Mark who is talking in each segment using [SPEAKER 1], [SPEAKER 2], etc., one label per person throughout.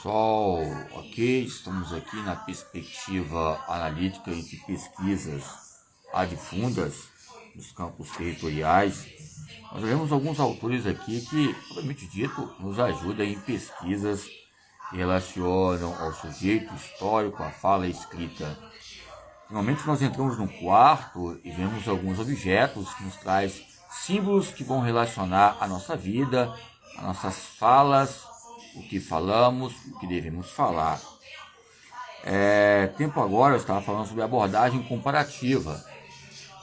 [SPEAKER 1] pessoal, ok? Estamos aqui na perspectiva analítica e de pesquisas adifundas dos campos territoriais. Nós veremos alguns autores aqui que, propriamente dito, nos ajudam em pesquisas que relacionam ao sujeito histórico, à fala escrita. Finalmente nós entramos no quarto e vemos alguns objetos que nos traz símbolos que vão relacionar a nossa vida, as nossas falas, o que falamos, o que devemos falar. Tempo agora eu estava falando sobre abordagem comparativa.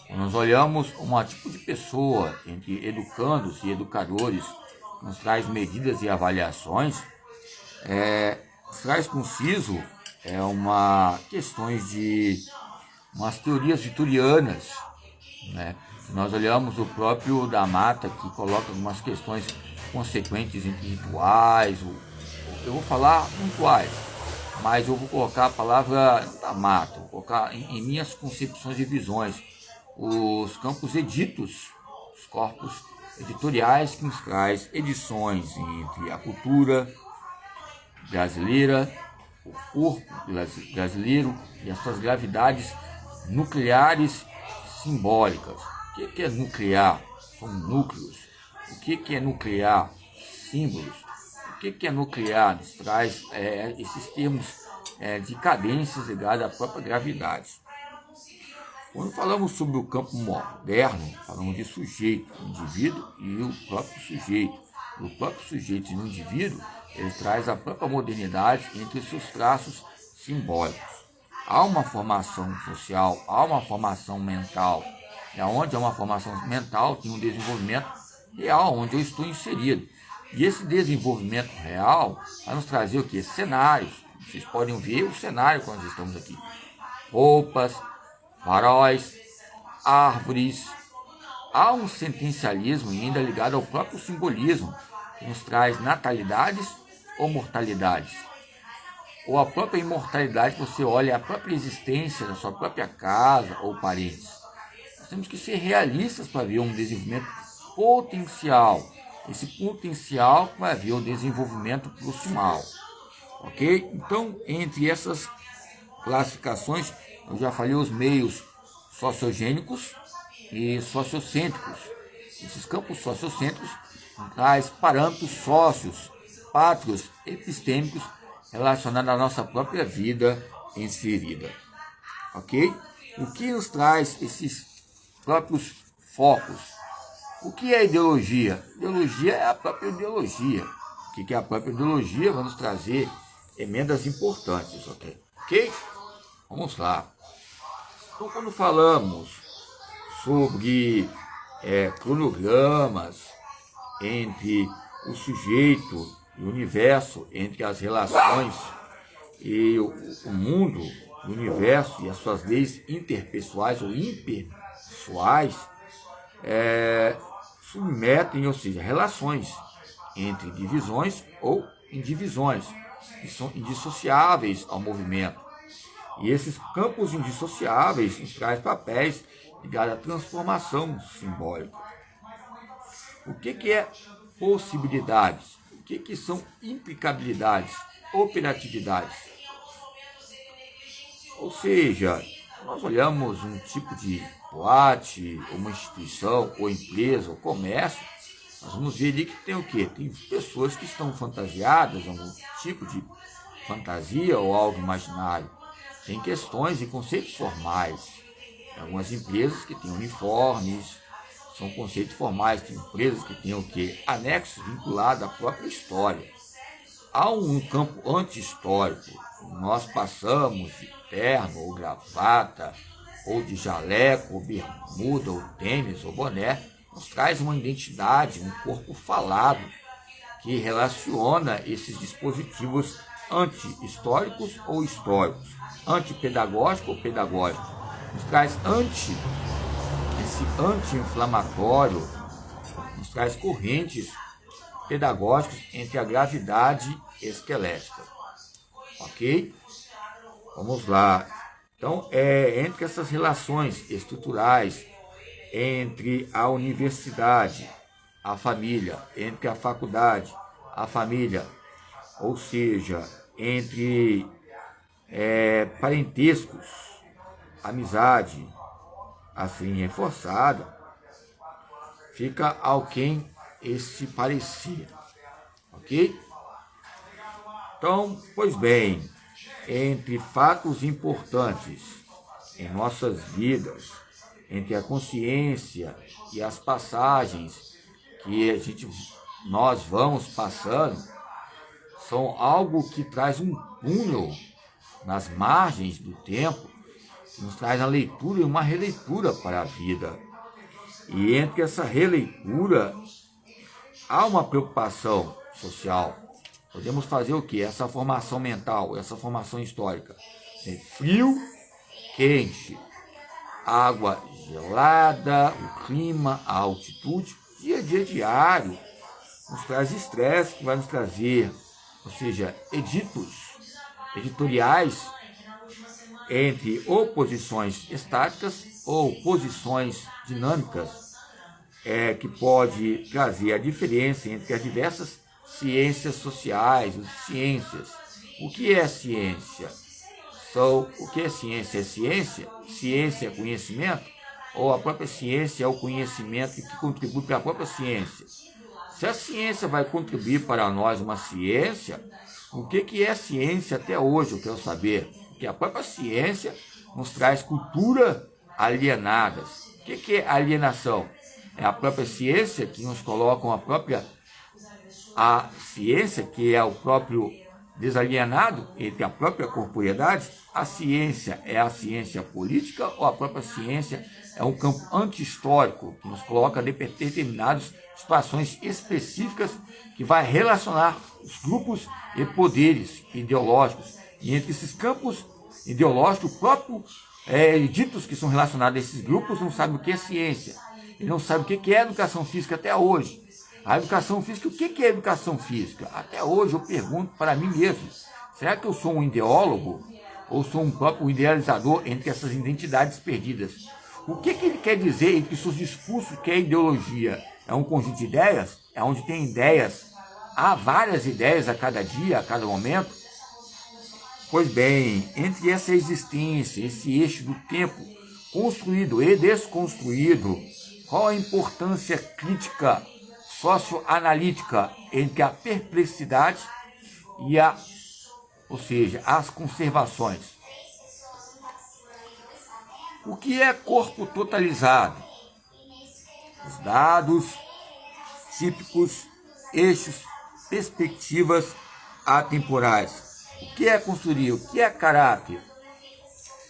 [SPEAKER 1] Quando nós olhamos um tipo de pessoa entre educandos e educadores que nos traz medidas e avaliações, traz conciso questões de umas teorias vitorianas, né? Nós olhamos o próprio da Mata, que coloca algumas questões consequentes entre rituais, eu vou falar rituais, mas eu vou colocar a palavra da Mata, vou colocar em minhas concepções e visões, os campos editos, os corpos editoriais que nos traz edições entre a cultura brasileira, o corpo brasileiro e as suas gravidades nucleares simbólicas. O que é nuclear? São núcleos. O que é nuclear? Símbolos. O que é nuclear? Nos traz esses termos de cadências ligadas à própria gravidade. Quando falamos sobre o campo moderno, falamos de sujeito, indivíduo e o próprio sujeito. O próprio sujeito e o indivíduo, ele traz a própria modernidade entre os seus traços simbólicos. Há uma formação social, há uma formação mental. E onde há uma formação mental, tem um desenvolvimento real, onde eu estou inserido. E esse desenvolvimento real vai nos trazer o quê? Cenários. Vocês podem ver o cenário quando nós estamos aqui. Roupas, faróis, árvores. Há um sentencialismo ainda ligado ao próprio simbolismo, que nos traz natalidades ou mortalidades. Ou a própria imortalidade, você olha a própria existência da sua própria casa ou parentes. Nós temos que ser realistas para ver um desenvolvimento potencial. Esse potencial vai ver o desenvolvimento proximal. Ok? Então, entre essas classificações, eu já falei os meios sociogênicos e sociocêntricos. Esses campos sociocêntricos traz parâmetros sócios, pátrios, epistêmicos, relacionado à nossa própria vida inserida. Ok? O que nos traz esses próprios focos? O que é ideologia? Ideologia é a própria ideologia. O que é a própria ideologia? Vai nos trazer emendas importantes. Ok? Vamos lá. Então, quando falamos sobre cronogramas entre o sujeito e o universo, entre as relações e o mundo, o universo e as suas leis interpessoais ou impessoais, submetem, ou seja, relações entre divisões ou indivisões, que são indissociáveis ao movimento. E esses campos indissociáveis nos trazem papéis ligados à transformação simbólica. O que é possibilidades? O que são implicabilidades, operatividades? Ou seja, nós olhamos um tipo de boate, uma instituição, ou empresa, ou comércio, nós vamos ver ali que tem o quê? Tem pessoas que estão fantasiadas, algum tipo de fantasia ou algo imaginário. Tem questões e conceitos formais. Tem algumas empresas que têm uniformes, são conceitos formais. Tem empresas que têm o quê? Anexos vinculados à própria história. Há um campo anti-histórico. Nós passamos de terno ou gravata, ou de jaleco, ou bermuda, ou tênis, ou boné. Nos traz uma identidade, um corpo falado, que relaciona esses dispositivos anti-históricos ou históricos, antipedagógico ou pedagógico. Nos traz esse anti-inflamatório, nos traz correntes pedagógicas entre a gravidade esquelética. Ok? Vamos lá. Então, entre essas relações estruturais, entre a universidade, a família, entre a faculdade, a família, ou seja, entre parentescos, amizade assim reforçada, fica alguém esse parecer, ok? Então, pois bem, entre fatos importantes em nossas vidas, entre a consciência e as passagens que nós vamos passando, são algo que traz um túnel nas margens do tempo, que nos traz a leitura e uma releitura para a vida. E entre essa releitura, há uma preocupação social. Podemos fazer o quê? Essa formação mental, essa formação histórica. Frio, quente, água gelada, o clima, a altitude, dia a dia diário, nos traz estresse que vai nos trazer, ou seja, editoriais entre ou posições estáticas ou posições dinâmicas, que pode trazer a diferença entre as diversas ciências sociais, ciências. O que é ciência? O que é ciência? É ciência? Ciência é conhecimento? Ou a própria ciência é o conhecimento que contribui para a própria ciência? Se a ciência vai contribuir para nós uma ciência, o que é ciência até hoje? Eu quero saber. Porque a própria ciência nos traz cultura alienadas. O que é alienação? É a própria ciência que nos coloca a ciência, que é o próprio desalienado entre a própria corporeidade. A ciência é a ciência política ou a própria ciência é um campo anti-histórico que nos coloca determinadas situações específicas que vai relacionar os grupos e poderes ideológicos. E entre esses campos ideológicos, próprios ditos que são relacionados a esses grupos não sabem o que é ciência. E não sabem o que é educação física até hoje. A educação física, o que é educação física? Até hoje eu pergunto para mim mesmo, será que eu sou um ideólogo ou sou um próprio idealizador entre essas identidades perdidas? O que ele quer dizer entre seus discursos que é ideologia? É um conjunto de ideias? É onde tem ideias, há várias ideias a cada dia, a cada momento? Pois bem, entre essa existência, esse eixo do tempo construído e desconstruído, qual a importância crítica socioanalítica entre a perplexidade e ou seja, as conservações? O que é corpo totalizado? Os dados típicos, eixos, perspectivas atemporais. O que é construir? O que é caráter?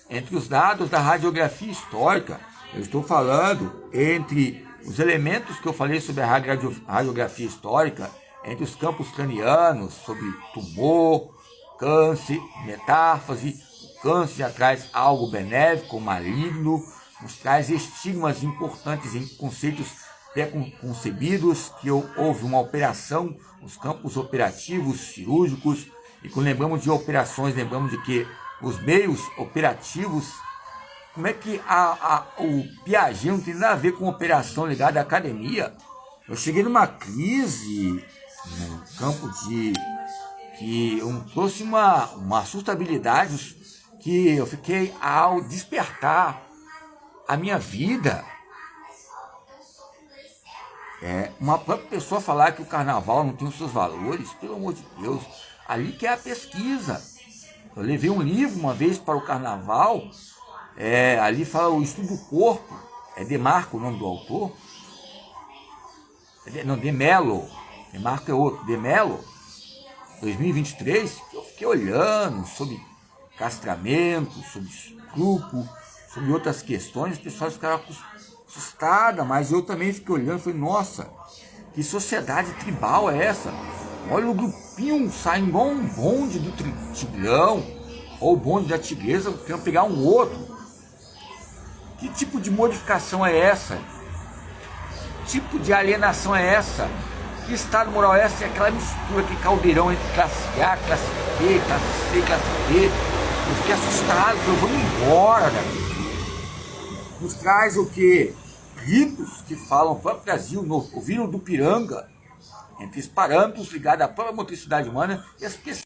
[SPEAKER 1] Entre os dados da radiografia histórica, eu estou falando entre os elementos que eu falei sobre a radiografia histórica, entre os campos cranianos, sobre tumor, câncer, metástase. O câncer já traz algo benéfico, maligno, nos traz estigmas importantes em conceitos pré-concebidos, que houve uma operação, os campos operativos, cirúrgicos, e quando lembramos de operações, lembramos de que os meios operativos, como é que o Piaget não tem nada a ver com operação ligada à academia? Eu cheguei numa crise no campo que trouxe uma sustentabilidade que eu fiquei ao despertar a minha vida. Uma própria pessoa falar que o carnaval não tem os seus valores, pelo amor de Deus, ali que é a pesquisa. Eu levei um livro uma vez para o carnaval, ali fala o estudo do corpo, Demarco o nome do autor, De Mello, Demarco é outro, De Mello, 2023, que eu fiquei olhando sobre castramento, sobre estupro, sobre outras questões, as pessoas ficaram assustadas, mas eu também fiquei olhando e falei, nossa, que sociedade tribal é essa? Olha o grupinho saindo igual um bonde do tigrão, ou o bonde da tigresa, querendo pegar um outro. Que tipo de modificação é essa? Que tipo de alienação é essa? Que estado moral é essa? É aquela mistura, que caldeirão entre classe A, classe B, classe C, classe D. Eu fiquei assustado, falei, vamos embora daqui. Nos traz o quê? Ritos que falam, o próprio Brasil, o vírus do Piranga, entre os parâmetros ligados à própria motricidade humana e as pessoas.